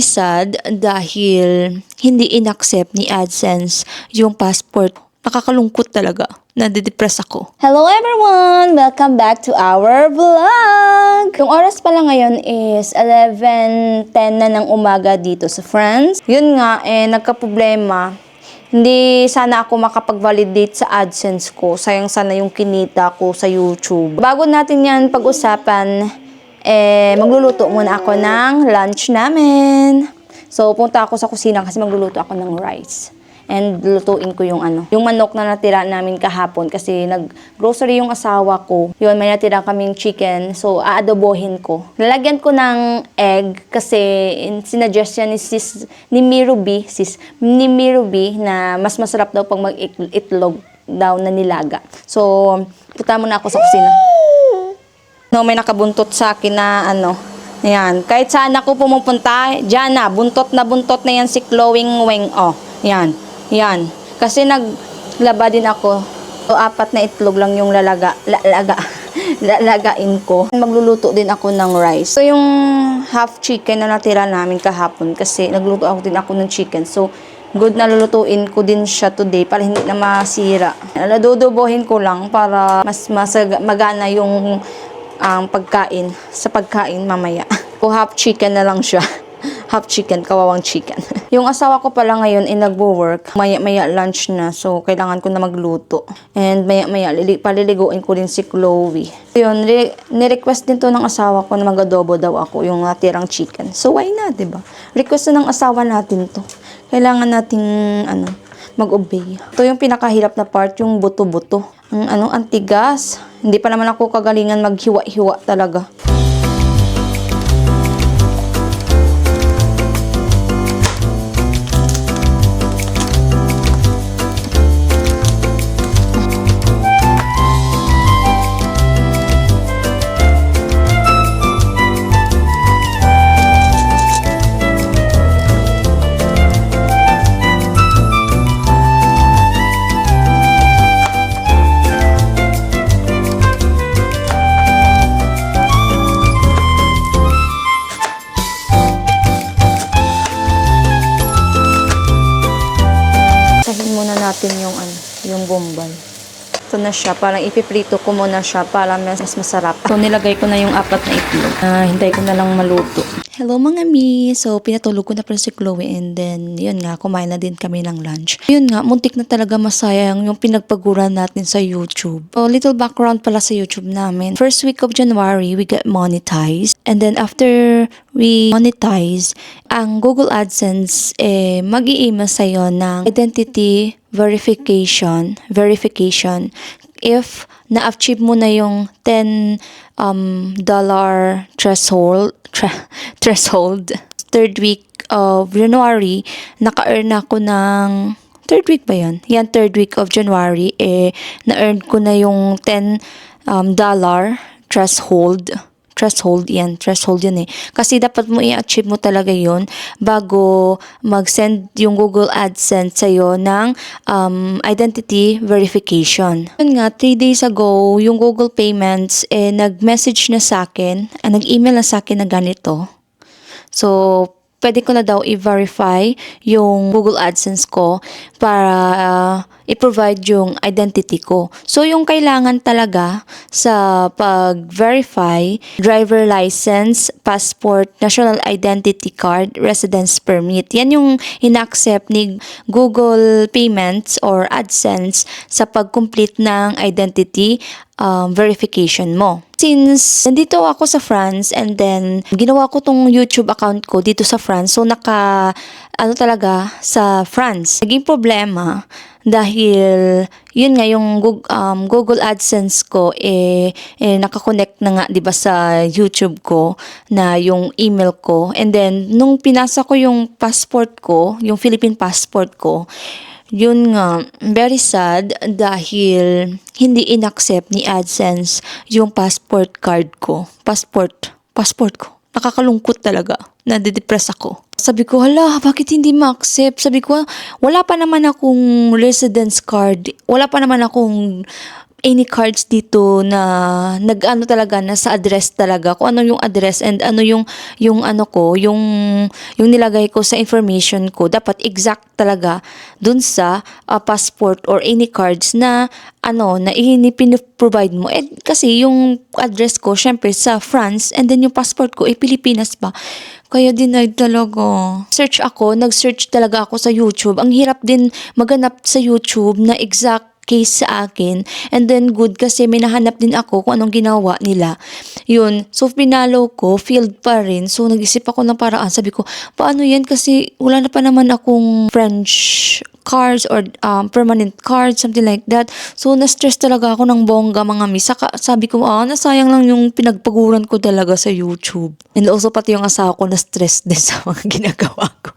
Sad dahil hindi inaccept ni AdSense yung passport. Nakakalungkot talaga. Nadidepress ako. Hello everyone! Welcome back to our vlog! Yung oras pala ngayon is 11:10 na ng umaga dito sa France. Yun nga, nagka-problema. Hindi sana ako makapag-validate sa AdSense ko. Sayang sana yung kinita ko sa YouTube. Bago natin yan pag-usapan, magluluto muna ako ng lunch namin. So, punta ako sa kusina kasi magluluto ako ng rice. And lutuin ko yung yung manok na natira namin kahapon kasi nag-grocery yung asawa ko. Yun, may natira kaming chicken. So, aadobohin ko. Lalagyan ko ng egg kasi sinuggest yan ni Mirubi na mas masarap daw pag mag-itlog daw na nilaga. So, punta muna ako sa kusina. No, may nakabuntot sa akin na yan. Kahit saan ako pumupunta, dyan na, buntot na yan si Chloe Weng. Oh, yan. Yan. Kasi naglaba din ako. So, 4 na itlog lang yung lalagain ko. Magluluto din ako ng rice. So, yung half chicken na natira namin kahapon kasi nagluto ako din ako ng chicken. So, good na lulutuin ko din siya today para hindi na masira. Dudubuhin ko lang para mas magana yung pagkain mamaya. O half chicken na lang siya. Half chicken, kawawang chicken. Yung asawa ko pala ngayon ay nagwo-work. Maya lunch na. So, kailangan ko na magluto. And maya paliliguin ko din si Chloe. Yun, nirequest din to ng asawa ko na mag-adobo daw ako yung natirang chicken. So, why not, diba? Request na ng asawa natin to. Kailangan nating, mag-obey. Ito yung pinakahirap na part, yung buto-buto. Ang tigas. Hindi pa naman ako kagalingan maghiwa-hiwa talaga. Natin yung bombay. Ito na siya. Parang ipiprito ko muna siya para mas masarap. So, nilagay ko na yung 4 na itlog. Hintay ko na lang maluto. Hello mga mi! So, pinatulog ko na pala si Chloe and then, yun nga, kumain na din kami ng lunch. Yun nga, muntik na talaga masayang yung pinagpaguran natin sa YouTube. So, little background pala sa YouTube namin. First week of January, we got monetized. And then, after we monetize, ang Google AdSense, mag-i-email sa'yo ng identity verification if na-achieve mo na yung $10 threshold. Third week of January, naka-earn ako ng third week ba yun? Yan, third week of January, na-earn ko na yung $10 threshold yan kasi dapat mo i-achieve mo talaga yon bago mag-send yung Google AdSense sa'yo ng identity verification. Yun nga, 3 days ago yung Google Payments nag-message na sa akin, nag-email na sa akin na ganito. So, pwede ko na daw i-verify yung Google AdSense ko para i-provide yung identity ko. So, yung kailangan talaga sa pag-verify, driver license, passport, national identity card, residence permit. Yan yung ina-accept ni Google Payments or AdSense sa pag-complete ng identity verification mo. Since nandito ako sa France and then ginawa ko tong YouTube account ko dito sa France, so talaga sa France. Naging problema dahil yun nga yung Google AdSense ko nakakonect na nga 'di ba sa YouTube ko na yung email ko, and then nung pinasa ko yung passport ko, yung Philippine passport ko, yun nga, very sad dahil hindi inaccept ni AdSense yung passport card ko. Passport ko. Nakakalungkot talaga. Nadidepress ako. Sabi ko, hala, bakit hindi ma-accept? Sabi ko, wala pa naman akong residence card. Wala pa naman akong any cards dito na nag-ano talaga na sa address talaga kung ano yung address and ano yung ano ko yung nilagay ko sa information ko dapat exact talaga dun sa passport or any cards na ano na provide mo kasi yung address ko syempre sa France and then yung passport ko Pilipinas pa kaya denied talaga. Nag-search talaga ako sa YouTube. Ang hirap din maganap sa YouTube na exact case sa akin. And then good kasi may nahanap din ako kung anong ginawa nila. Yun. So pinalo ko, failed pa rin. So nag-isip ako ng paraan. Sabi ko, paano yan? Kasi wala na pa naman akong French cards or permanent cards, something like that. So na-stress talaga ako ng bongga mga miss. Saka sabi ko, nasayang lang yung pinagpaguran ko talaga sa YouTube. And also pati yung asawa ko na-stress din sa mga ginagawa ko.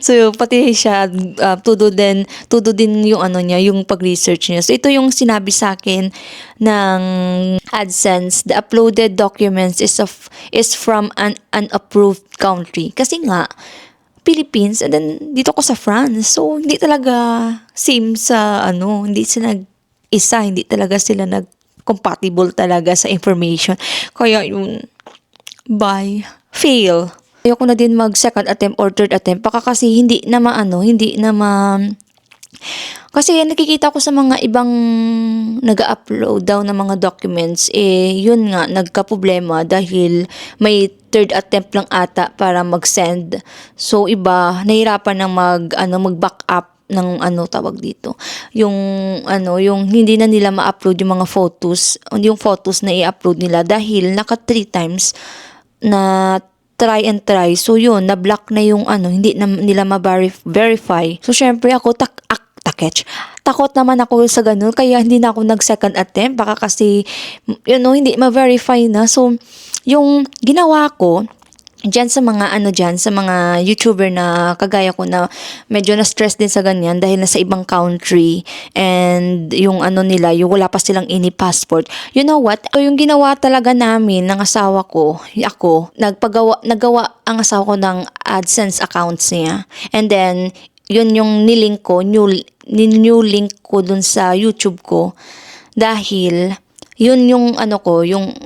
So, pati siya, todo din yung ano niya, yung pag-research niya. So, ito yung sinabi sa akin ng AdSense. The uploaded documents is from an unapproved country. Kasi nga, Philippines, and then dito ko sa France. So, hindi talaga same sa hindi sila hindi talaga sila compatible talaga sa information. Kaya yun, bye. Fail. Ayoko na din mag second attempt or third attempt kasi hindi na kasi nakikita ko sa mga ibang nag-upload daw ng mga documents yun nga nagka-problema dahil may third attempt lang ata para mag-send. So iba nahirapan ng mag-back up ng tawag dito. Yung hindi na nila ma-upload yung mga photos, yung photos na i-upload nila dahil naka 3 times na try and try. So yun, na-block na yung hindi na nila ma-verify. So syempre ako takot naman ako sa ganun kaya hindi na ako nag-second attempt baka kasi hindi ma-verify na. So yung ginawa ko sa mga YouTuber na kagaya ko na medyo na-stress din sa ganyan dahil nasa ibang country and yung nila, yung wala pa silang any passport. You know what? So, yung ginawa talaga namin ng asawa ko, nagawa ang asawa ko ng AdSense accounts niya. And then, yun yung nilink ko, new link ko dun sa YouTube ko dahil yun yung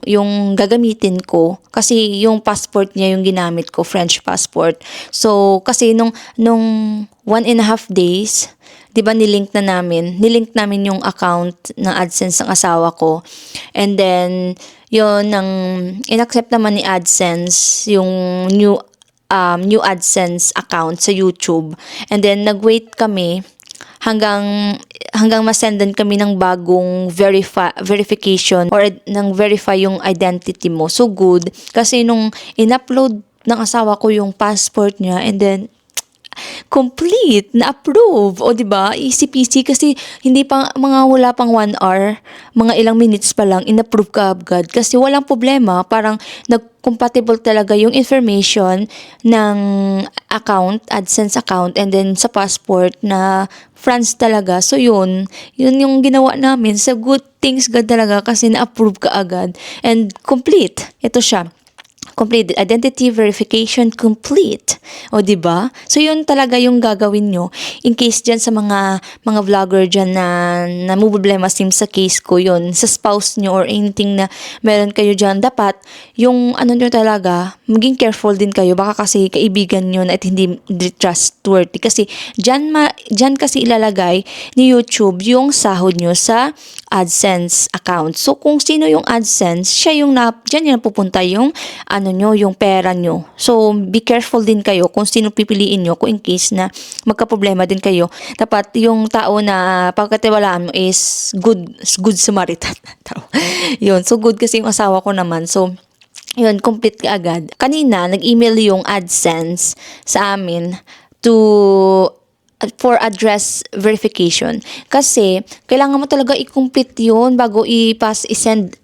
yung gagamitin ko kasi yung passport niya yung ginamit ko, French passport. So kasi nung 1.5 days, 'di ba nilink namin yung account ng AdSense ng asawa ko. And then yun inaccept naman ni AdSense yung new AdSense account sa YouTube. And then nag-wait kami hanggang masendan kami ng bagong verification or nang verify yung identity mo. So good kasi nung in-upload ng asawa ko yung passport niya and then complete na approve o di ba easy peasy kasi hindi pa wala pang 1 hour, mga ilang minutes pa lang in-approve ka agad kasi walang problema, parang nag-compatible talaga yung information ng account, AdSense account and then sa passport na France talaga. So yun yung ginawa namin. So good things God talaga kasi na-approve ka agad and complete. Ito siya. Complete identity verification complete. O di ba? So yun talaga yung gagawin nyo in case diyan sa mga vlogger diyan na problema sa case ko yun sa spouse nyo or anything na meron kayo diyan, dapat yung nyo talaga maging careful din kayo baka kasi kaibigan nyo na at hindi trustworthy kasi diyan kasi ilalagay ni YouTube yung sahod nyo sa AdSense account. So kung sino yung AdSense, siya yung diyan yan pupunta yung yung pera nyo. So be careful din kayo kung sino pipiliin nyo kung in case na magka-problema din kayo. Dapat yung tao na pagkatiwalaan mo is good Samaritan. Yun. So good kasi yung asawa ko naman. So yun, complete ka agad. Kanina nag-email yung AdSense sa amin for address verification. Kasi, kailangan mo talaga i-complete yun bago i-send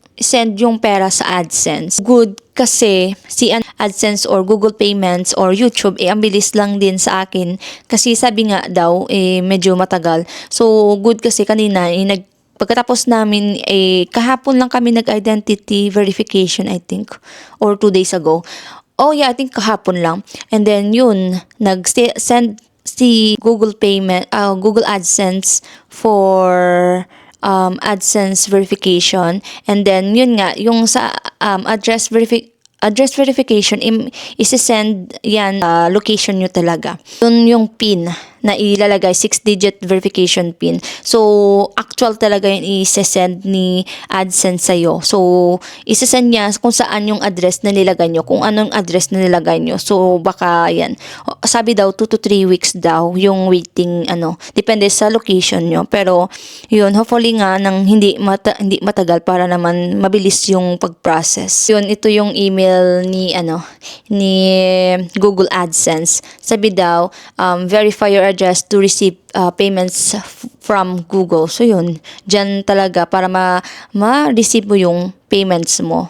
yung pera sa AdSense. Good kasi si AdSense or Google Payments or YouTube, ang bilis lang din sa akin. Kasi sabi nga daw, medyo matagal. So, good kasi kanina, pagkatapos namin, kahapon lang kami nag-identity verification, I think. Or 2 days ago. Oh yeah, I think kahapon lang. And then yun, nag-send si Google AdSense for AdSense verification. And then, yun nga, yung sa address verification, isi-send yan location nyo talaga. Yun yung PIN na ilalagay, 6-digit verification PIN. So, actual talaga yung isi-send ni AdSense sa'yo. So, isi-send niya kung saan yung address na nilagay nyo, kung anong address na nilagay nyo. So, baka yan. Sabi daw, 2 to 3 weeks daw yung waiting, depende sa location nyo. Pero, yun, hopefully nga, nang hindi matagal para naman mabilis yung pag-process. Yun, ito yung email ni Google AdSense. Sabi daw, verify your address to receive payments from Google. So yun, dyan talaga para ma-receive mo yung payments mo.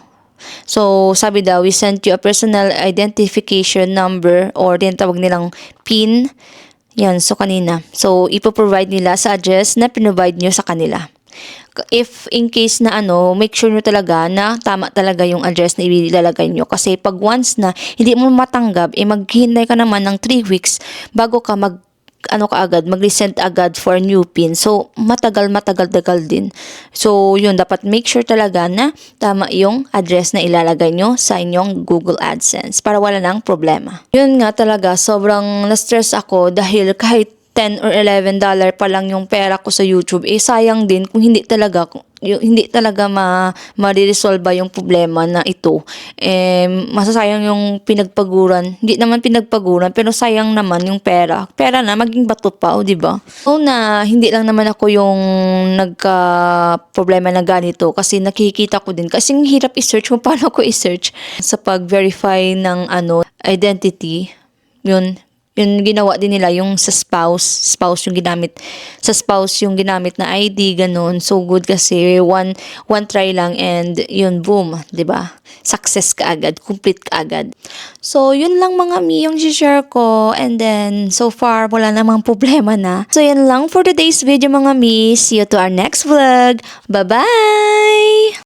So sabi daw, we sent you a personal identification number or tinatawag nilang PIN. Yan, so kanina. So ipoprovide nila sa address na pinrovide nyo sa kanila. If in case na make sure nyo talaga na tama talaga yung address na ilalagay nyo. Kasi pag once na hindi mo matanggap, maghihintay ka naman ng 3 weeks bago ka mag-resend agad for new PIN. So, matagal din. So, yun, dapat make sure talaga na tama yung address na ilalagay nyo sa inyong Google AdSense para wala nang problema. Yun nga talaga, sobrang na-stress ako dahil kahit $10 or $11 pa lang yung pera ko sa YouTube, sayang din kung hindi talaga ma-resolve yung problema na ito. Masasayang yung pinagpaguran. Hindi naman pinagpaguran, pero sayang naman yung pera. Pera na, maging bato pa, di ba? So na, hindi lang naman ako yung nagka-problema na ganito kasi nakikita ko din. Kasi hirap i-search kung paano ko i-search sa pag-verify ng identity. Yun ginawa din nila yung sa spouse yung ginamit na ID, ganun. So good kasi one try lang and yun, boom, 'di ba? Success ka agad, complete ka agad. So yun lang mga yung share ko, and then so far wala namang problema na. So yun lang for today's video mga mi. See you to our next vlog. Bye-bye.